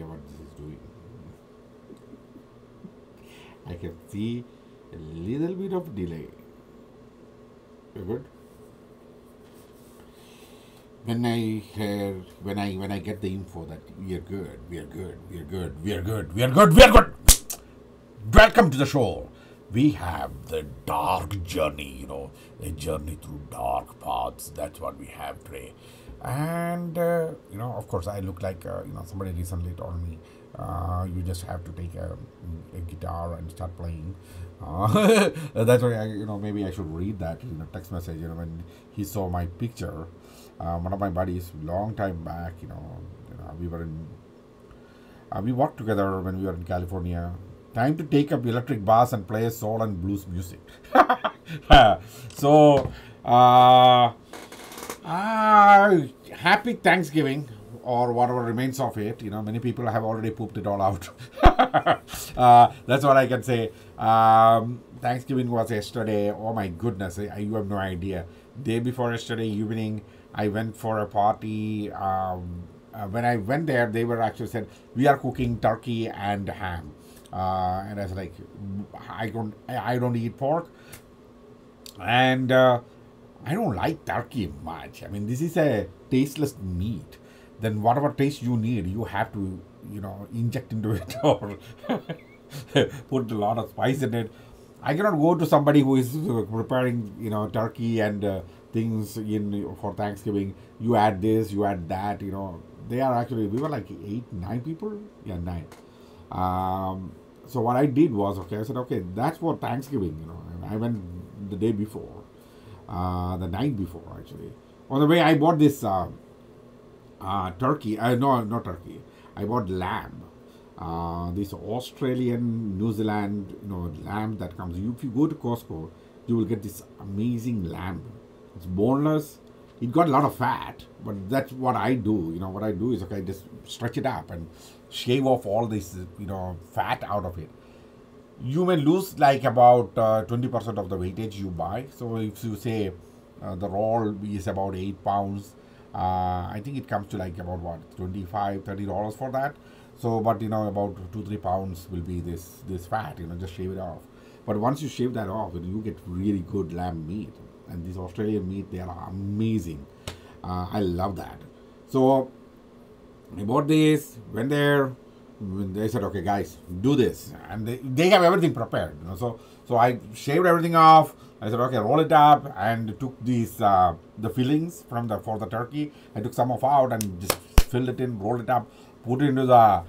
idea what this is doing. I can see a little bit of delay. You're good. When I get the info that we are good, we are good, we are good, we are good, we are good, we are good. Welcome to the show. We have the dark journey, a journey through dark paths. That's what we have today. And, of course, I look like, somebody recently told me, you just have to take a guitar and start playing. That's why, maybe I should read that in a text message, when he saw my picture. One of my buddies, long time back, we were we worked together when we were in California. Time to take up electric bass and play soul and blues music. So, happy Thanksgiving or whatever remains of it. Many people have already pooped it all out. That's what I can say. Thanksgiving was yesterday. Oh my goodness, you have no idea. Day before yesterday evening, I went for a party. When I went there, they were actually said we are cooking turkey and ham. And I was like, I don't eat pork, and I don't like turkey much. I mean, this is a tasteless meat. Then whatever taste you need, you have to, inject into it or put a lot of spice in it. I cannot go to somebody who is preparing, turkey and things in for Thanksgiving. You add this, you add that. They are actually we were like 8, 9 people. Yeah, 9. So what I did was, I said, okay, that's for Thanksgiving, and I went the day before, the night before actually. On the way, I bought this turkey. No, not turkey. I bought lamb. This Australian, New Zealand, lamb that comes. If you go to Costco, you will get this amazing lamb. It's boneless. It got a lot of fat, but that's what I do. What I do is, I just stretch it up and shave off all this, fat out of it. You may lose like about 20% of the weightage you buy. So if you say the roll is about 8 pounds, I think it comes to like about what, $25, $30 for that. So, but about 2-3 pounds will be this fat. Just shave it off. But once you shave that off, you get really good lamb meat. And this Australian meat, they are amazing. I love that. So I bought this, went there. They said, okay, guys, do this. And they have everything prepared. So I shaved everything off. I said, okay, roll it up, and took these the fillings for the turkey. I took some out and just filled it in, rolled it up, put it into the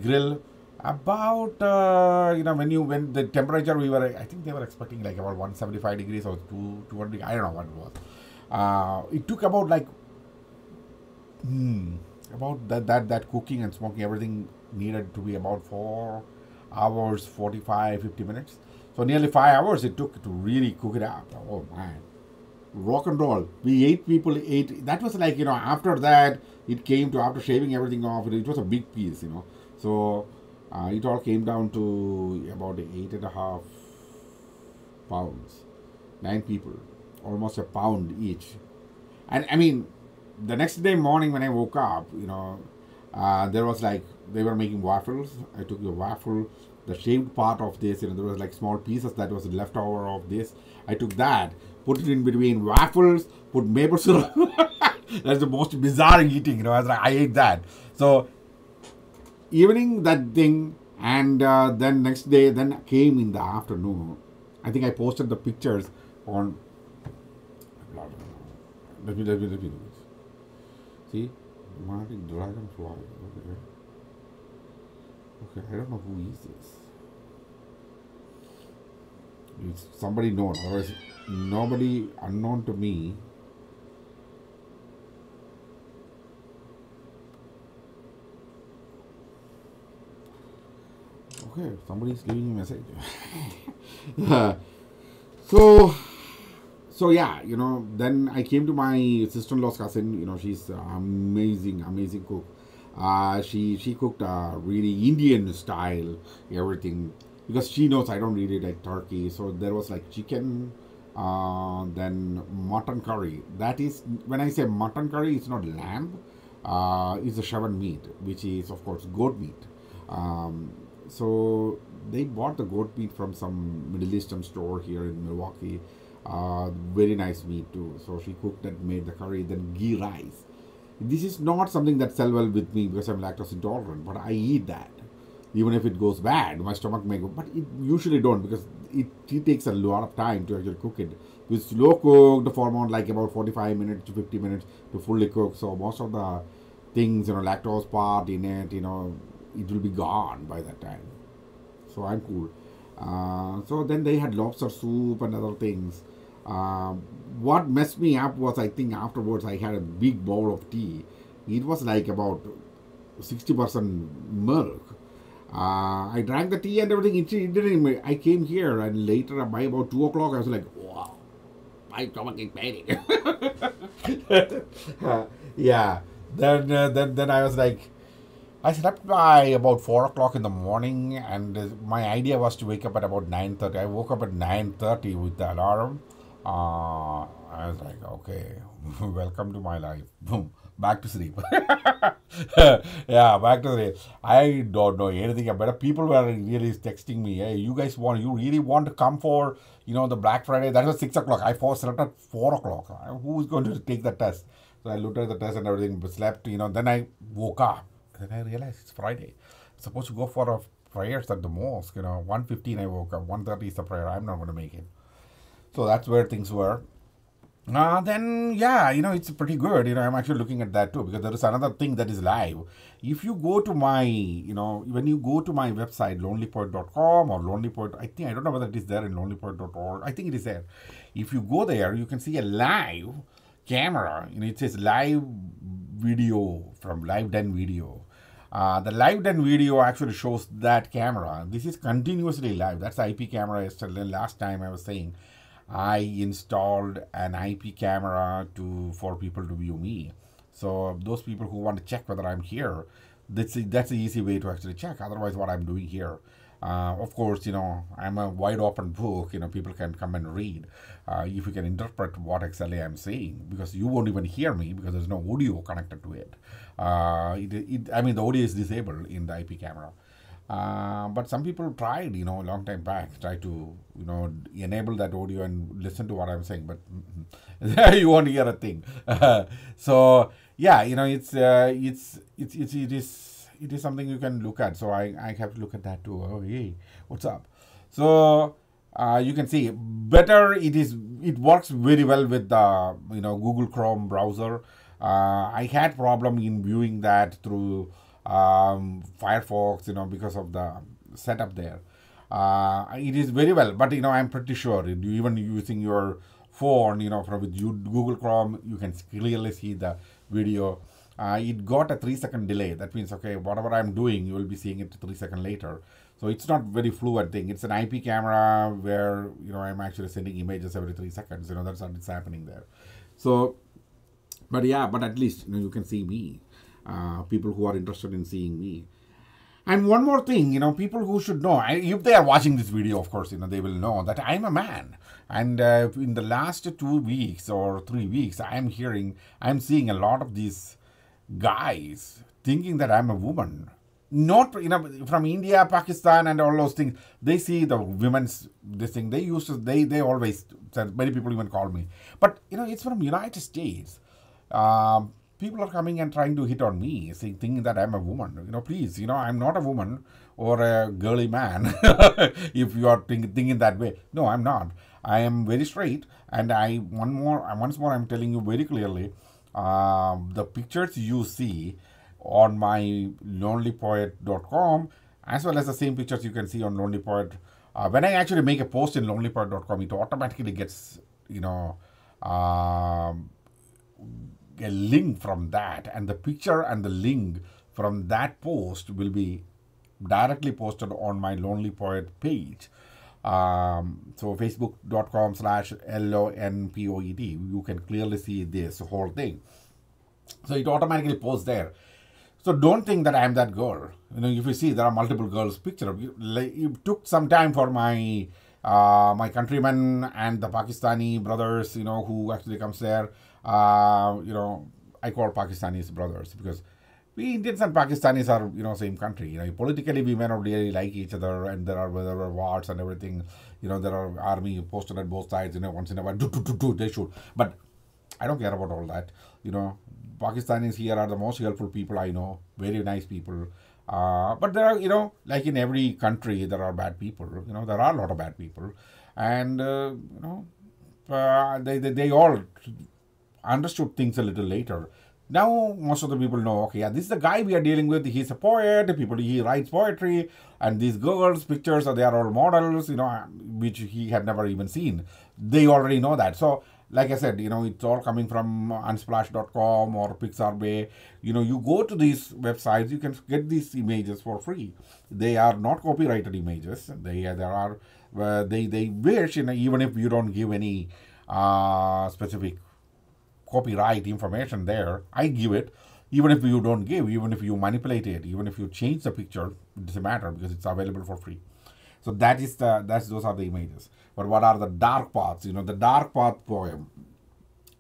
grill. About when the temperature I think they were expecting like about 175 degrees or 200. I don't know what it was. It took about like about that cooking and smoking, everything needed to be about 4 hours, 45, 50 minutes. So nearly 5 hours it took to really cook it up. Oh man, rock and roll. We 8 people ate. That was like, after that it came to, after shaving everything off, it was a big piece. So it all came down to about 8.5 pounds. 9 people, almost a pound each. And I mean, the next day morning when I woke up, there was like, they were making waffles. I took the waffle, the shaved part of this, there was like small pieces that was left over of this. I took that, put it in between waffles, put maple syrup. That's the most bizarre eating, I was like, I ate that. So evening that thing, and then next day, then came in the afternoon. I think I posted the pictures on. Let me do this. See, Martin Dragonfly. Okay, I don't know who is this. It's somebody known, otherwise nobody unknown to me. Okay, somebody's leaving a message. So yeah, then I came to my sister-in-law's cousin. She's amazing cook. She cooked really Indian style everything, because she knows I don't really like turkey. So there was like chicken, then mutton curry. That is, when I say mutton curry, it's not lamb. is the shawan meat, which is of course goat meat. So they bought the goat meat from some Middle Eastern store here in Milwaukee. Very nice meat too. So she cooked and made the curry, then ghee rice. This is not something that sell well with me because I'm lactose intolerant, but I eat that. Even if it goes bad, my stomach may go, but it usually don't because it takes a lot of time to actually cook it. With slow cooked for about like about 45 minutes to 50 minutes to fully cook. So most of the things, lactose part in it, it will be gone by that time. So I'm cool. So then they had lobster soup and other things. Uh, what messed me up was I think afterwards I had a big bowl of tea. It was like about 60% milk. I drank the tea and everything. It didn't even, I came here and later by about 2 o'clock I was like, wow, my stomach is paining. Yeah. Then I was like, I slept by about 4 o'clock in the morning, and my idea was to wake up at about 9:30. I woke up at 9:30 with the alarm. I was like, okay, welcome to my life. Boom, back to sleep. Yeah, back to sleep. I don't know anything about it. People were really texting me, hey, you really want to come for, the Black Friday? That was 6 o'clock. I slept at 4 o'clock. Who's going to take the test? So I looked at the test and everything, but slept, then I woke up. Then I realized it's Friday. I'm supposed to go for a prayers at the mosque. 1:15 I woke up. 1:30 is the prayer. I'm not going to make it. So that's where things were. Then yeah, it's pretty good. I'm actually looking at that too because there is another thing that is live. If you go to my, when you go to my website lonelypoet.com or lonelypoet, I don't know whether it is there in lonelypoet.org. I think it is there. If you go there, you can see a live camera. It says live video from live done video. The live done video actually shows that camera. This is continuously live. That's the IP camera. Yesterday, last time I was saying, I installed an IP camera for people to view me. So those people who want to check whether I'm here, that's the easy way to actually check. Otherwise, what I'm doing here. Of course, I'm a wide open book. People can come and read. If you can interpret what exactly I'm saying, because you won't even hear me because there's no audio connected to it. The audio is disabled in the IP camera. But some people tried, a long time back, tried to, enable that audio and listen to what I'm saying, but you won't hear a thing. So yeah, it is something you can look at. So I have to look at that too. Oh, hey, what's up? So you can see better. It works very well with the Google Chrome browser. I had problem in viewing that through Firefox, because of the setup there. It is very well, but I'm pretty sure even using your phone, from with Google Chrome, you can clearly see the video. It got a 3-second delay. That means, okay, whatever I'm doing, you will be seeing it 3 seconds later. So it's not very fluid thing. It's an IP camera where, I'm actually sending images every 3 seconds. That's what it's happening there. So, but at least, you can see me. People who are interested in seeing me. And one more thing, people who should know, if they are watching this video, of course, they will know that I'm a man. And in the last 2 weeks or 3 weeks, I'm seeing a lot of these guys thinking that I'm a woman. Not, from India, Pakistan, and all those things. They see the women's this thing. They always, many people even call me. But, it's from United States. People are coming and trying to hit on me, thinking that I'm a woman. Please, I'm not a woman or a girly man. If you are thinking that way, no, I'm not. I am very straight, and once more, I'm telling you very clearly, the pictures you see on my lonelypoet.com, as well as the same pictures you can see on LonelyPoet. When I actually make a post in lonelypoet.com, it automatically gets, a link from that, and the picture and the link from that post will be directly posted on my LonelyPoet page. So facebook.com/LonPoet, you can clearly see this whole thing. So it automatically posts there. So don't think that I'm that girl. If you see, there are multiple girls' picture. It took some time for my my countrymen and the Pakistani brothers, who actually comes there. I call Pakistanis brothers, because we Indians and Pakistanis are, same country. Politically we may not really like each other, and there are wars and everything. There are army posted at both sides. Once in a while, they shoot. But I don't care about all that. Pakistanis here are the most helpful people I know. Very nice people. But there are, like in every country, there are bad people. There are a lot of bad people, and they all understood things a little later. Now most of the people know, okay, yeah, this is the guy we are dealing with. He's a poet. He writes poetry, and these girls' pictures they are all models, which he had never even seen. They already know that. So, like I said, it's all coming from unsplash.com or Pixabay. You go to these websites, you can get these images for free. They are not copyrighted images. They wish, even if you don't give any specific copyright information there, I give it. Even if you don't give, even if you manipulate it, even if you change the picture, it doesn't matter because it's available for free. So those are the images. But what are the dark paths? The dark path poem.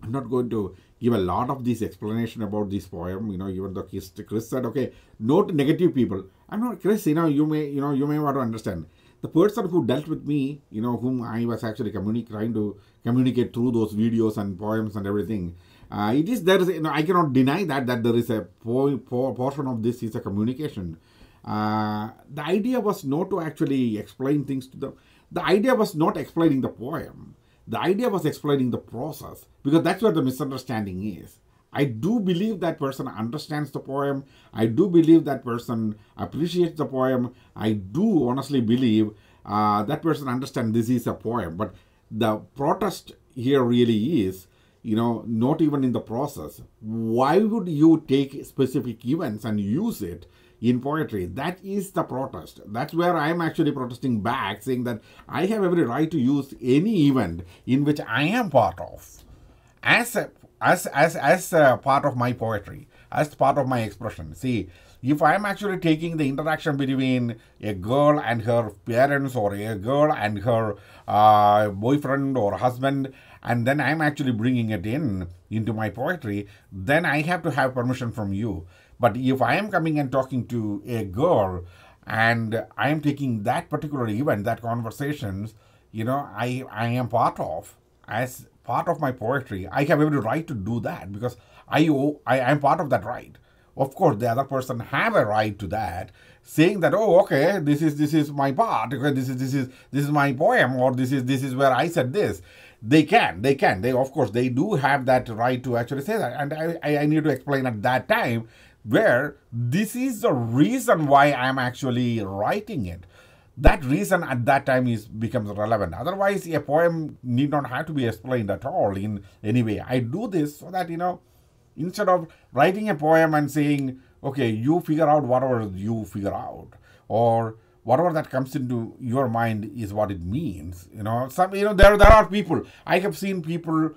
I'm not going to give a lot of this explanation about this poem. Even though Chris said, okay, note negative people. I'm not Chris. You may want to understand. The person who dealt with me, whom I was actually trying to communicate through those videos and poems and everything. I cannot deny that there is a portion of this is a communication. The idea was not to actually explain things to them. The idea was not explaining the poem. The idea was explaining the process, because that's where the misunderstanding is. I do believe that person understands the poem. I do believe that person appreciates the poem. I do honestly believe that person understands this is a poem. But the protest here really is, not even in the process. Why would you take specific events and use it in poetry? That is the protest. That's where I'm actually protesting back, saying that I have every right to use any event in which I am part of as a part of my poetry, as part of my expression. See, if I'm actually taking the interaction between a girl and her parents, or a girl and her boyfriend or husband, and then I'm actually bringing it into my poetry, then I have to have permission from you. But if I am coming and talking to a girl and I am taking that particular event, that conversations, I am part of, as part of my poetry, I have every right to do that, because I am part of that right. Of course, the other person have a right to that, saying that, oh, okay, this is my part, okay, this is my poem, or this is where I said this. They of course they do have that right to actually say that, and I need to explain at that time where this is the reason why I'm actually writing it. That reason at that time becomes relevant. Otherwise, a poem need not have to be explained at all in any way. I do this so that, instead of writing a poem and saying, okay, you figure out whatever you figure out, or whatever that comes into your mind is what it means. There are people. I have seen people,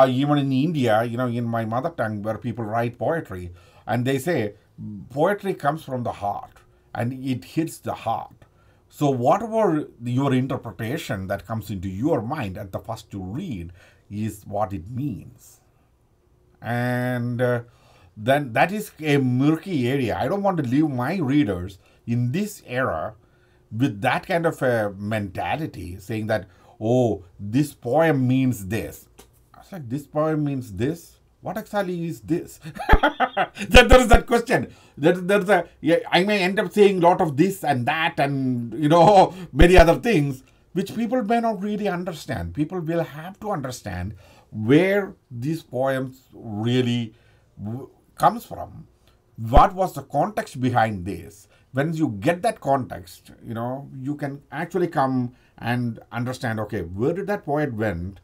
even in India, in my mother tongue, where people write poetry, and they say poetry comes from the heart and it hits the heart. So whatever your interpretation that comes into your mind at the first to read is what it means. And then that is a murky area. I don't want to leave my readers in this era with that kind of a mentality, saying that, oh, this poem means this. I was like, this poem means this? What exactly is this? There is that question. I may end up saying a lot of this and that and, many other things, which people may not really understand. People will have to understand where these poems really comes from. What was the context behind this? When you get that context, you can actually come and understand, okay, where did that poet went?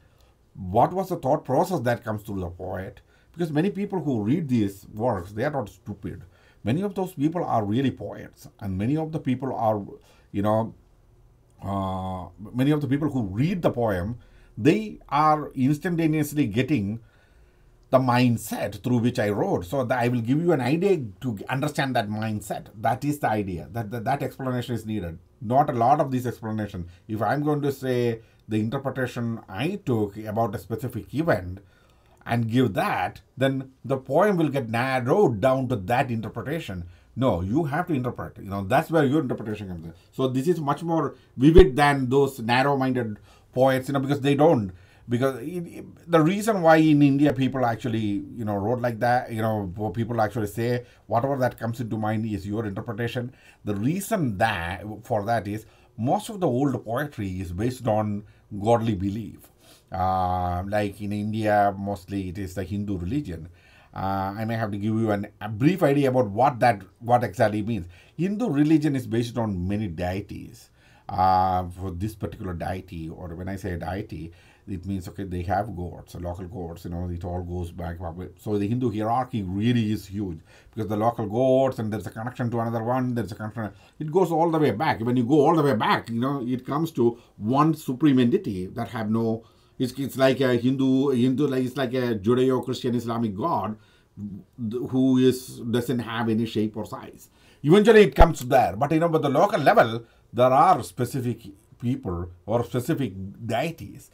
What was the thought process that comes through the poet? Because many people who read these works, they are not stupid. Many of those people are really poets, and many of the people are, many of the people who read the poem, they are instantaneously getting the mindset through which I wrote. So that I will give you an idea to understand that mindset. That is the idea. That explanation is needed. Not a lot of this explanation. If I'm going to say the interpretation I took about a specific event, and give that, then the poem will get narrowed down to that interpretation. No, you have to interpret. That's where your interpretation comes in. So this is much more vivid than those narrow-minded poets. Because they don't. Because the reason why in India people actually wrote like that, people actually say whatever that comes into mind is your interpretation. The reason that for that is most of the old poetry is based on godly belief. Like in India, mostly it is the Hindu religion. I may have to give you a brief idea about what exactly means. Hindu religion is based on many deities. For this particular deity, or when I say deity, it means okay, they have gods, local gods. It all goes back. So the Hindu hierarchy really is huge because the local gods, and there's a connection to another one. There's a connection. It goes all the way back. When you go all the way back, it comes to one supreme entity that have no. It's like a Hindu like it's like a Judeo-Christian Islamic God who doesn't have any shape or size. Eventually, it comes there, but but the local level, there are specific people or specific deities.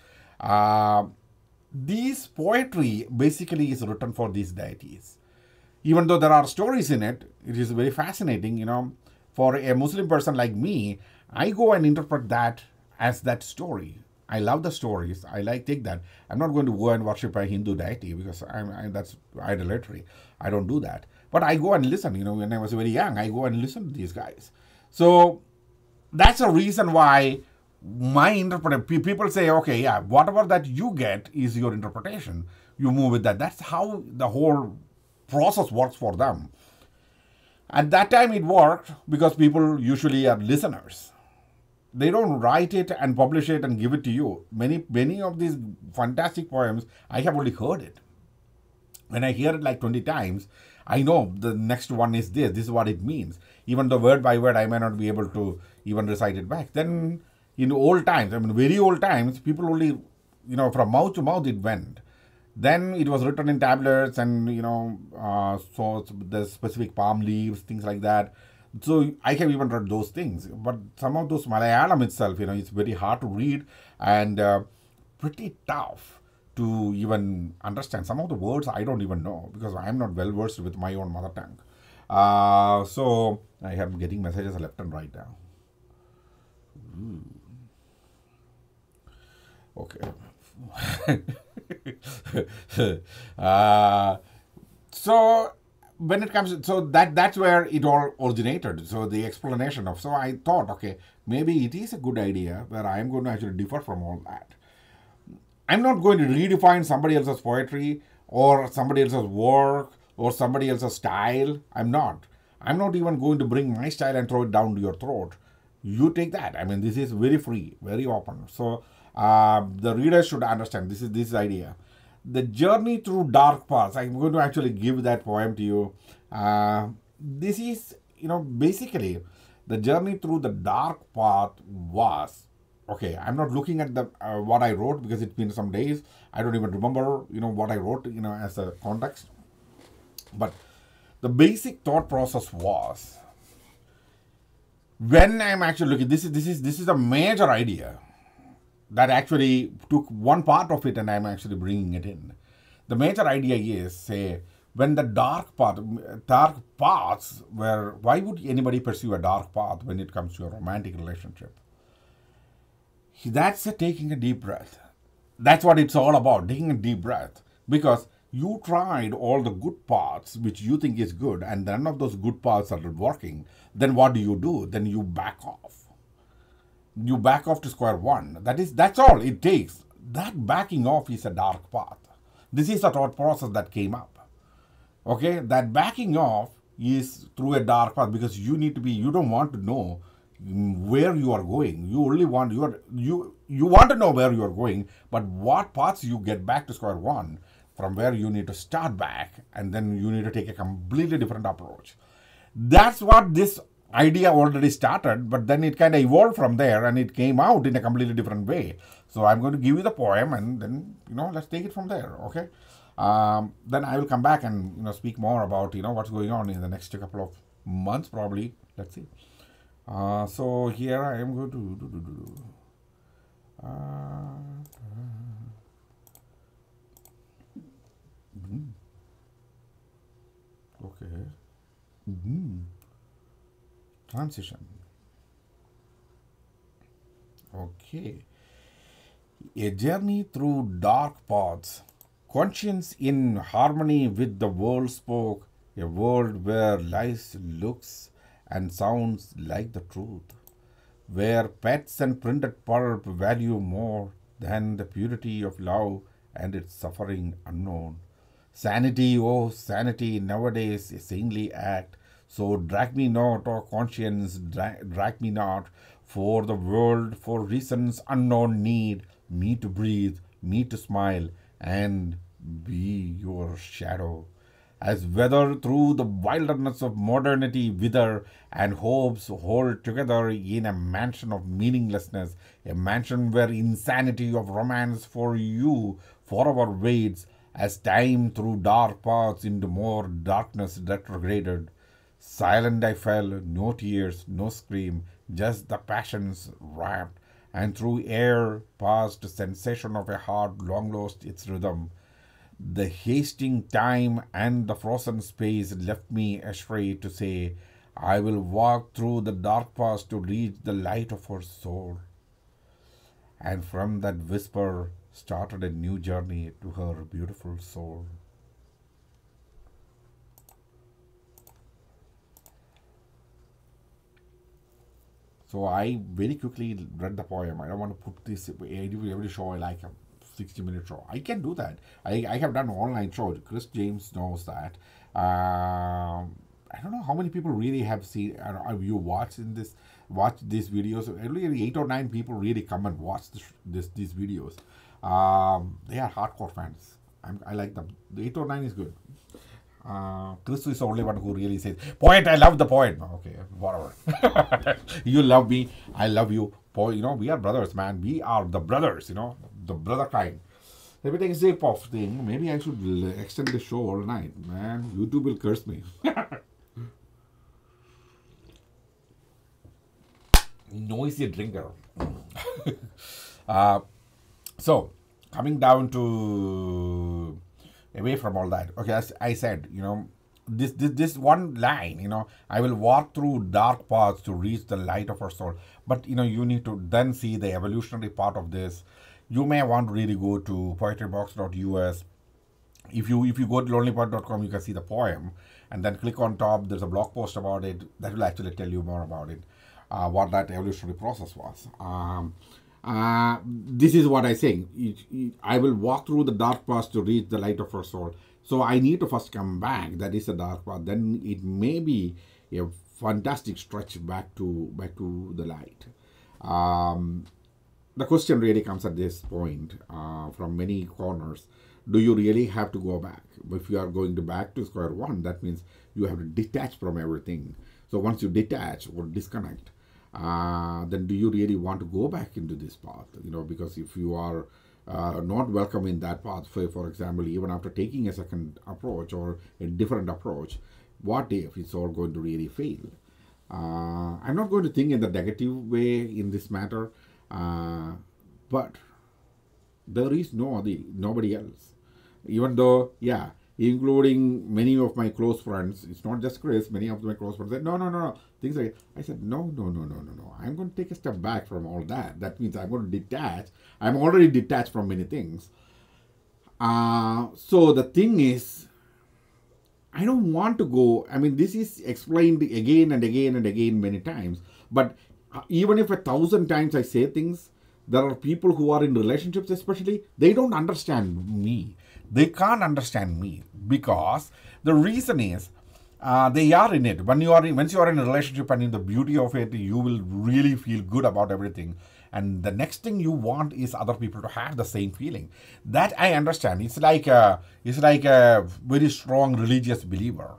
These poetry basically is written for these deities. Even though there are stories in it, it is very fascinating. For a Muslim person like me, I go and interpret that as that story. I love the stories. Take that. I'm not going to go and worship a Hindu deity because that's idolatry. I don't do that. But I go and listen. When I was very young, I go and listen to these guys. So that's a reason why my interpretation, people say, okay, yeah, whatever that you get is your interpretation. You move with that. That's how the whole process works for them. At that time, it worked because people usually are listeners. They don't write it and publish it and give it to you. Many of these fantastic poems, I have only heard it. When I hear it like 20 times, I know the next one is this. This is what it means. Even though word by word, I may not be able to even recite it back. Then in old times, very old times, people only, from mouth to mouth it went. Then it was written in tablets and, so the specific palm leaves, things like that. So I have even read those things. But some of those Malayalam itself, it's very hard to read and pretty tough to even understand. Some of the words I don't even know because I'm not well versed with my own mother tongue. So I am getting messages left and right now. Okay. So when it comes, so that's where it all originated. So the explanation of, so I thought, okay, maybe it is a good idea where I am going to actually differ from all that. I'm not going to redefine somebody else's poetry or somebody else's work or somebody else's style. I'm not even going to bring my style and throw it down to your throat. You take that. This is very free, very open. So the reader should understand this idea. The journey through dark paths. I'm going to actually give that poem to you. This is, basically the journey through the dark path was, okay, I'm not looking at the what I wrote because it's been some days. I don't even remember, what I wrote, as a context. But the basic thought process was, when I'm actually looking, this is a major idea that actually took one part of it and I'm actually bringing it in. The major idea is, say, when the dark paths where, why would anybody pursue a dark path when it comes to a romantic relationship? That's taking a deep breath. That's what it's all about, taking a deep breath. Because you tried all the good paths which you think is good and none of those good paths are working. Then what do? Then you back off. You back off to square one. That's all it takes. That backing off is a dark path. This is the thought process that came up. Okay, that backing off is through a dark path because you don't want to know where you are going. You only want you want to know where you are going, but what paths you get back to square one from where you need to start back, and then you need to take a completely different approach. That's what this idea already started, but then it kind of evolved from there and it came out in a completely different way. So I'm going to give you the poem and then, let's take it from there, okay? Then I will come back and, speak more about, what's going on in the next couple of months probably. Let's see. So here I am going to Transition. Okay. A journey through dark paths. Conscience in harmony with the world spoke, a world where life looks and sounds like the truth, where pets and printed pulp value more than the purity of love and its suffering unknown. Sanity, oh sanity, nowadays a saintly act. So drag me not, oh conscience, drag me not, for the world, for reasons unknown, need me to breathe, me to smile, and be your shadow. As weather through the wilderness of modernity wither, and hopes hold together in a mansion of meaninglessness, a mansion where insanity of romance for you forever waits, as time through dark paths into more darkness retrograded. Silent I fell, no tears, no scream, just the passions wrapped, and through air passed sensation of a heart long lost its rhythm. The hasting time and the frozen space left me astray to say, I will walk through the dark paths to reach the light of her soul. And from that whisper started a new journey to her beautiful soul. So I very quickly read the poem. I don't want to put this every show I like a 60-minute show. I can do that. I have done online shows. Chris James knows that. I don't know how many people really have seen. Have you watched these videos? Only 8 or 9 people really come and watch these videos. They are hardcore fans. I like them. The 8 or 9 is good. Chris is the only one who really says, "Poet, I love the poet." Okay, whatever. You love me, I love you. You know, we are brothers, man. We are the brothers. You know, the brother kind. Everything is a pop thing. Maybe I should extend the show all night, man. YouTube will curse me. Noisy drinker. So, coming down to away from all that. Okay, as I said, you know, this one line, you know, I will walk through dark paths to reach the light of our soul. But you know, you need to then see the evolutionary part of this. You may want to really go to poetrybox.us. If you go to lonelypoet.com, you can see the poem, and then click on top. There's a blog post about it that will actually tell you more about it, what that evolutionary process was. This is what I say. I will walk through the dark path to reach the light of our soul. So I need to first come back. That is the dark path. Then it may be a fantastic stretch back to the light. The question really comes at this point from many corners. Do you really have to go back? If you are going to back to square one, that means you have to detach from everything. So once you detach or disconnect, then do you really want to go back into this path? You know, because if you are not welcome in that path, for example, even after taking a second approach or a different approach, what if it's all going to really fail? I'm not going to think in the negative way in this matter, but there is nobody else. Even though, yeah, including many of my close friends, it's not just Chris, many of my close friends said, no, things like I said, no. I'm going to take a step back from all that. That means I'm going to detach. I'm already detached from many things. So the thing is, I don't want to go. I mean, this is explained again and again and again many times. But even if 1,000 times I say things, there are people who are in relationships especially, they don't understand me. They can't understand me because the reason is they are in it. Once you are in a relationship and in the beauty of it, you will really feel good about everything. And the next thing you want is other people to have the same feeling. That I understand. It's like a very strong religious believer.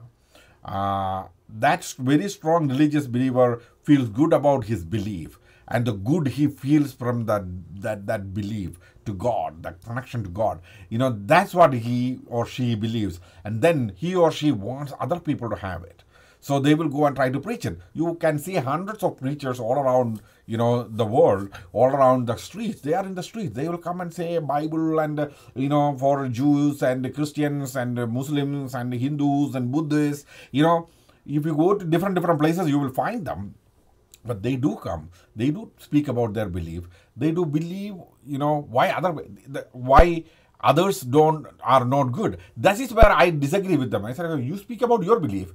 That very strong religious believer feels good about his belief and the good he feels from that belief to God, that connection to God. You know, that's what he or she believes. And then he or she wants other people to have it. So they will go and try to preach it. You can see hundreds of preachers all around, you know, the world, all around the streets. They are in the streets. They will come and say Bible and, you know, for Jews and Christians and Muslims and Hindus and Buddhists, you know. If you go to different places, you will find them. But they do come. They do speak about their belief. They do believe, why others don't are not good. That is where I disagree with them. I said, you speak about your belief.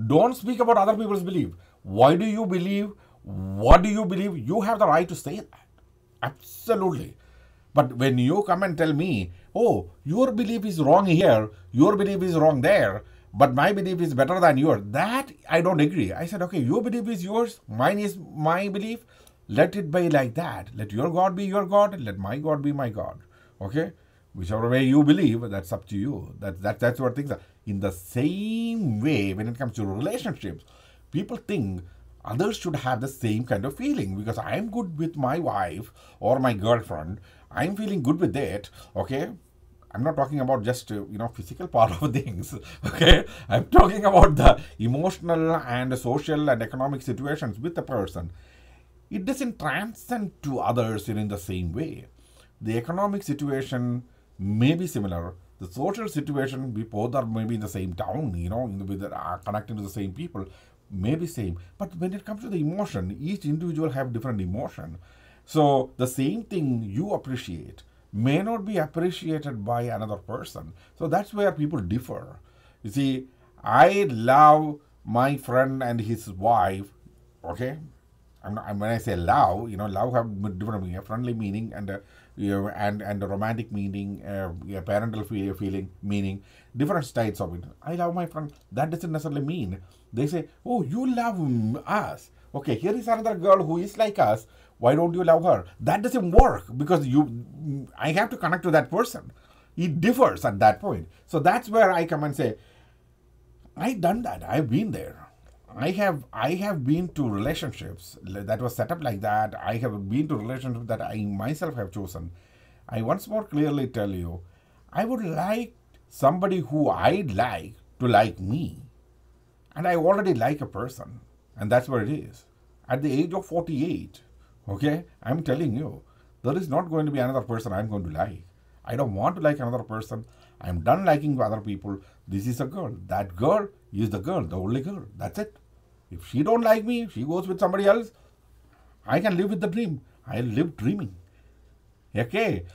Don't speak about other people's belief. Why do you believe? What do you believe? You have the right to say that. Absolutely. But when you come and tell me, oh, your belief is wrong here, your belief is wrong there, but my belief is better than yours, that I don't agree. I said, okay, your belief is yours, mine is my belief. Let it be like that. Let your God be your God, let my God be my God. Okay? Whichever way you believe, that's up to you. That's what things are. In the same way, when it comes to relationships, people think others should have the same kind of feeling because I'm good with my wife or my girlfriend. I'm feeling good with it. Okay? I'm not talking about just physical part of things. Okay, I'm talking about the emotional and social and economic situations with the person. It doesn't transcend to others in the same way. The economic situation may be similar. The social situation, we both are maybe in the same town, connecting to the same people, may be same. But when it comes to the emotion, each individual have different emotion. So the same thing you appreciate may not be appreciated by another person. So that's where people differ. You see, I love my friend and his wife. Okay, when I say love, love have different meaning, a friendly meaning and and a romantic meaning, a parental feeling meaning, different styles of it. I love my friend. That doesn't necessarily mean they say, oh, you love us. Okay, here is another girl who is like us. Why don't you love her? That doesn't work because I have to connect to that person. It differs at that point. So that's where I come and say, I've done that. I've been there. I have been to relationships that was set up like that. I have been to relationships that I myself have chosen. I once more clearly tell you, I would like somebody who I'd like to like me. And I already like a person. And that's where it is. At the age of 48, okay, I'm telling you, there is not going to be another person I'm going to like. I don't want to like another person. I'm done liking other people. This is a girl. That girl is the girl, the only girl. That's it. If she don't like me, if she goes with somebody else, I can live with the dream. I'll live dreaming. Okay.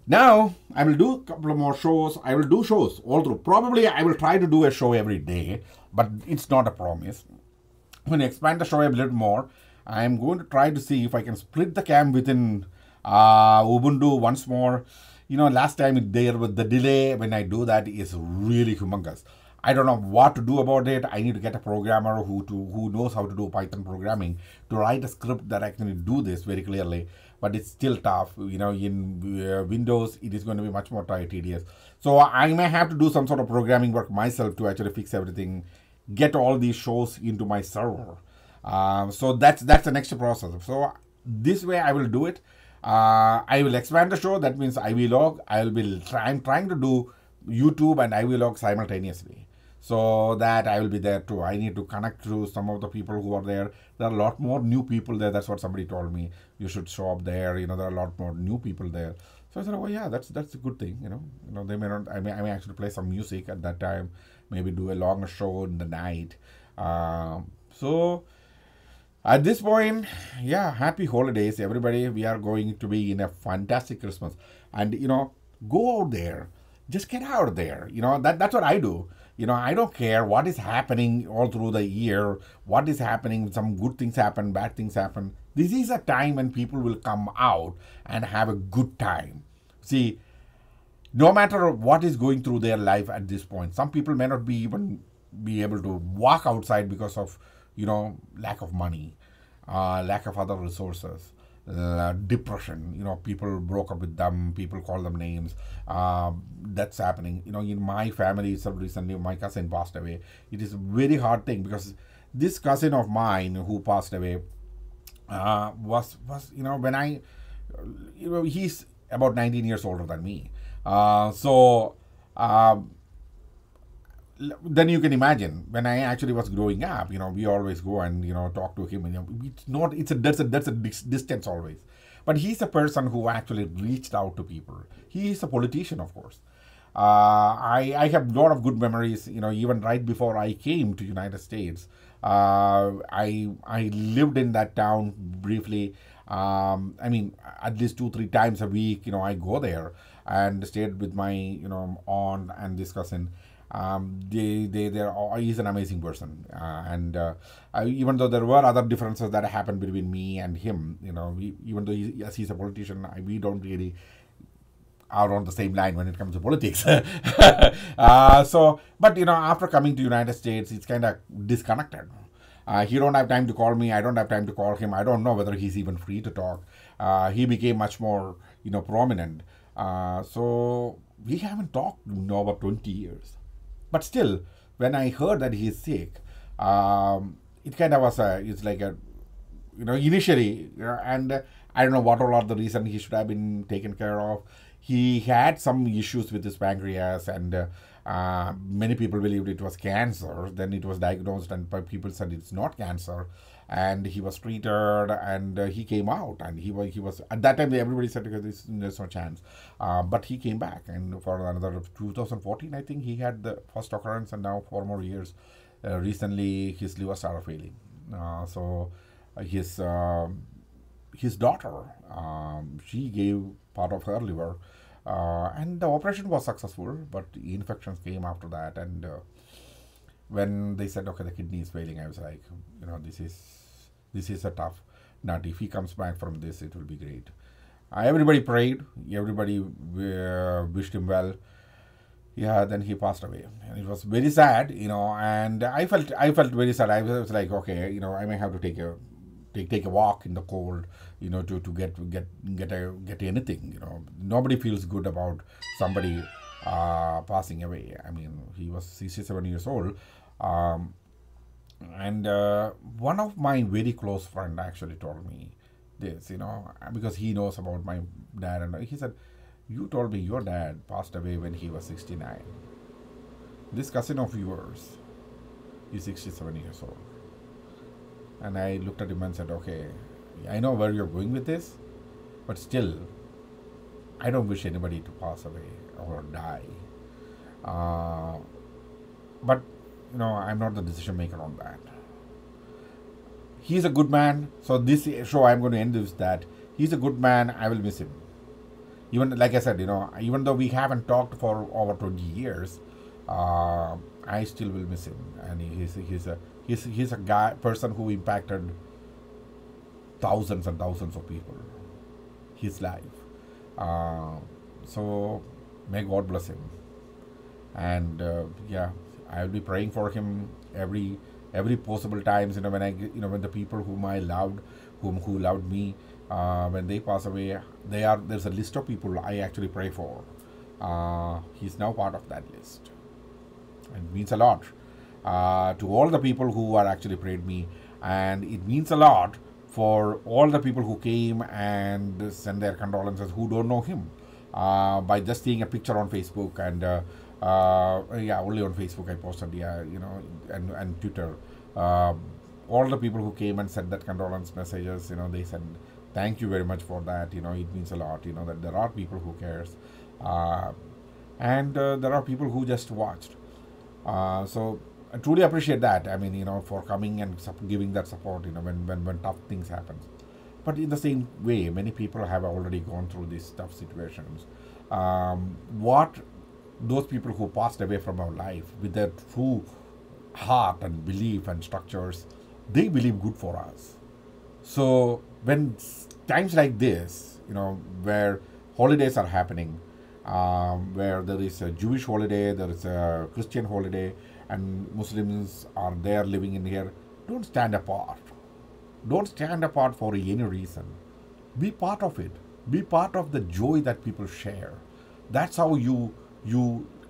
Now, I will do a couple of more shows. I will do shows all through. Probably I will try to do a show every day, but it's not a promise. I'm going to expand the show a little more. I'm going to try to see if I can split the cam within Ubuntu once more. Last time there with the delay when I do that is really humongous. I don't know what to do about it. I need to get a programmer who knows how to do Python programming to write a script that actually do this very clearly. But it's still tough. In Windows, it is going to be much more tedious. So I may have to do some sort of programming work myself to actually fix everything, get all these shows into my server. So that's the next process. So this way I will do it. I will expand the show. That means iVlog. I'm trying to do YouTube and iVlog simultaneously, so that I will be there too. I need to connect to some of the people who are there. There are a lot more new people there. That's what somebody told me. You should show up there. There are a lot more new people there. So I said, oh yeah, that's a good thing. They may not. I may actually play some music at that time. Maybe do a longer show in the night. So at this point, yeah, happy holidays, everybody. We are going to be in a fantastic Christmas. And, go out there. Just get out there. That's what I do. I don't care what is happening all through the year, what is happening. Some good things happen, bad things happen. This is a time when people will come out and have a good time. See, no matter what is going through their life at this point, some people may not be able to walk outside because of lack of money, lack of other resources, depression. People broke up with them, people call them names. That's happening. In my family, recently my cousin passed away. It is a very hard thing because this cousin of mine who passed away was when I, he's about 19 years older than me. Then you can imagine when I actually was growing up, we always go and talk to him. There's a distance always. But he's a person who actually reached out to people. He is a politician, of course. I have a lot of good memories. Even right before I came to United States, I lived in that town briefly. I mean, at least 2 3 times a week. I go there and stayed with my aunt and this cousin. He's an amazing person, and even though there were other differences that happened between me and him, even though yes, he's a politician, we don't really are on the same line when it comes to politics. But after coming to United States, it's kind of disconnected. He don't have time to call me. I don't have time to call him. I don't know whether he's even free to talk. He became much more, prominent. So we haven't talked in over 20 years. But still, when I heard that he's sick, it kind of was it's like a, initially, and I don't know what all are the reason he should have been taken care of. He had some issues with his pancreas, and many people believed it was cancer. Then it was diagnosed, and people said it's not cancer. And he was treated, and he came out, and he was at that time everybody said, okay, there's no chance, but he came back, and for another 2014, I think he had the first occurrence, and now 4 more years. Recently, his liver started failing. So his daughter, she gave part of her liver, and the operation was successful, but infections came after that. And when they said, okay, the kidney is failing, I was like, this is a tough nut. If he comes back from this, it will be great. Everybody prayed, everybody wished him well. Yeah, then he passed away, and it was very sad, and I felt very sad. I was like, okay, I may have to take a walk in the cold, to get anything. Nobody feels good about somebody passing away. I mean, he was 67 years old, and one of my very close friend actually told me this, because he knows about my dad, and he said, "You told me your dad passed away when he was 69. This cousin of yours is 67 years old." And I looked at him and said, okay, I know where you're going with this, but still, I don't wish anybody to pass away or die. But, I'm not the decision maker on that. He's a good man. So this show, I'm going to end with that. He's a good man. I will miss him. Even, like I said, even though we haven't talked for over 20 years, I still will miss him. And he's a person who impacted thousands and thousands of people, his life. So may God bless him. And I will be praying for him every possible times. When the people whom I loved, who loved me, when they pass away, there's a list of people I actually pray for. He's now part of that list. It means a lot to all the people who are actually prayed me, and it means a lot for all the people who came and sent their condolences who don't know him, by just seeing a picture on Facebook, and only on Facebook I posted, and Twitter. All the people who came and sent that condolence messages, they said thank you very much for that. It means a lot. That there are people who cares, and there are people who just watched. So I truly appreciate that. I mean, for coming and giving that support, when tough things happen. But in the same way, many people have already gone through these tough situations. What those people who passed away from our life with their true heart and belief and structures, they believe good for us. So when times like this, where holidays are happening, where there is a Jewish holiday, there is a Christian holiday, and Muslims are there living in here, don't stand apart. Don't stand apart for any reason. Be part of it. Be part of the joy that people share. That's how you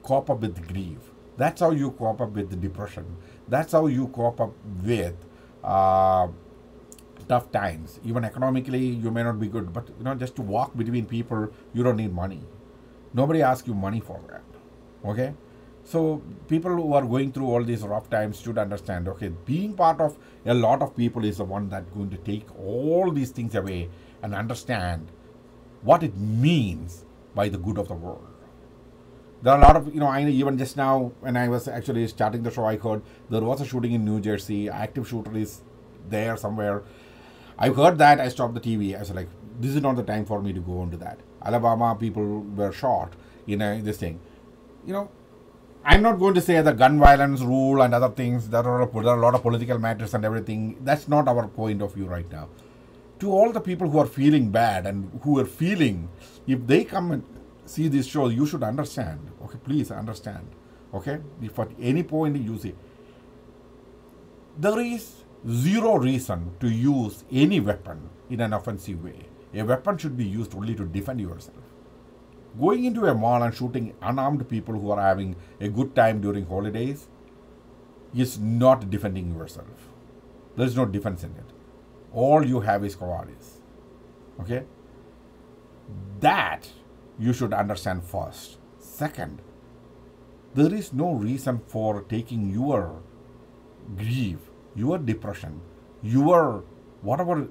cope up with grief. That's how you cope up with the depression. That's how you cope up with tough times. Even economically, you may not be good, but just to walk between people, you don't need money. Nobody asks you money for that. Okay? So people who are going through all these rough times should understand, okay, being part of a lot of people is the one that's going to take all these things away and understand what it means by the good of the world. There are a lot of, I even just now when I was actually starting the show, I heard there was a shooting in New Jersey. Active shooter is there somewhere. I heard that. I stopped the TV. I was like, this is not the time for me to go into that. Alabama people were shot in this thing. You know, I'm not going to say the gun violence rule and other things. There are a lot of political matters and everything. That's not our point of view right now. To all the people who are feeling bad and who are feeling, if they come and see this show, you should understand. Okay, please understand. Okay, if at any point you see, there is zero reason to use any weapon in an offensive way. A weapon should be used only to defend yourself. Going into a mall and shooting unarmed people who are having a good time during holidays is not defending yourself. There is no defense in it. All you have is cowardice. Okay? That you should understand first. Second, there is no reason for taking your grief, your depression, your whatever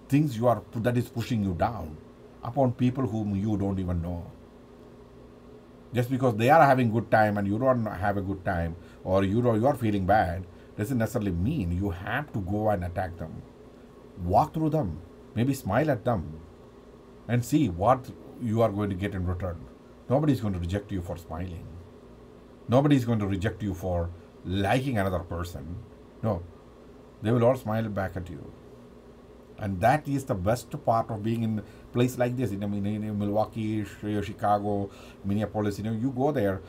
things you are that is pushing you down upon people whom you don't even know. Just because they are having good time and you don't have a good time, or you are feeling bad, doesn't necessarily mean you have to go and attack them. Walk through them, maybe smile at them, and see what you are going to get in return. Nobody is going to reject you for smiling. Nobody is going to reject you for liking another person. No, they will all smile back at you. And that is the best part of being in a place like this. In Milwaukee, Chicago, Minneapolis, you go there.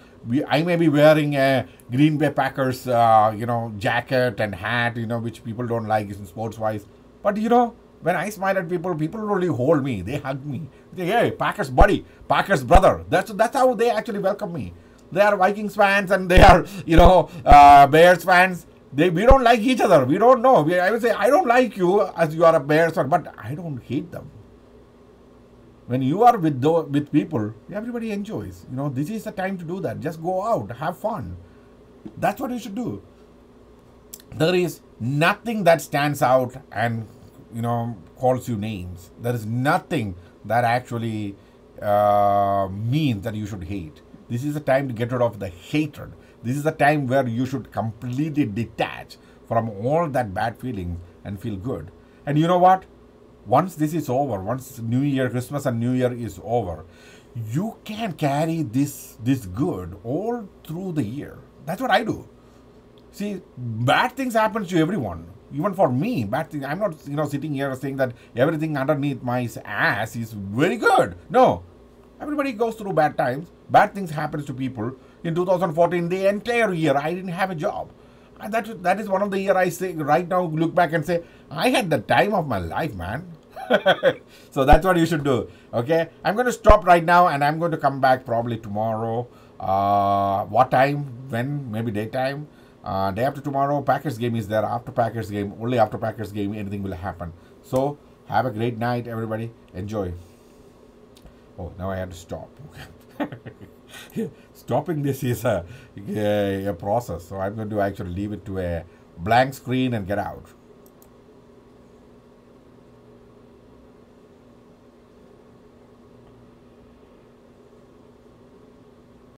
I may be wearing a Green Bay Packers, jacket and hat, which people don't like sports-wise. But, when I smile at people, people really hold me. They hug me. They say, hey, Packers buddy, Packers brother. That's how they actually welcome me. They are Vikings fans and they are, Bears fans. We don't like each other. We don't know. I would say, I don't like you as you are a Bears fan, but I don't hate them. When you are with people, everybody enjoys. This is the time to do that. Just go out, have fun. That's what you should do. There is nothing that stands out and, calls you names. There is nothing that actually means that you should hate. This is the time to get rid of the hatred. This is the time where you should completely detach from all that bad feeling and feel good. And you know what? Once this is over, once New Year, Christmas and New Year is over, you can carry this good all through the year. That's what I do. See, bad things happen to everyone. Even for me, bad things. I'm not, sitting here saying that everything underneath my ass is very good. No. Everybody goes through bad times. Bad things happen to people. In 2014, the entire year, I didn't have a job. And that is one of the year I say, right now, look back and say, I had the time of my life, man. So that's what you should do. Okay? I'm going to stop right now and I'm going to come back probably tomorrow. What time? When? Maybe daytime. Day after tomorrow, Packers game is there. After Packers game, only after Packers game, anything will happen. So, have a great night, everybody. Enjoy. Oh, now I had to stop. Stopping this is a process. So I'm going to actually leave it to a blank screen and get out.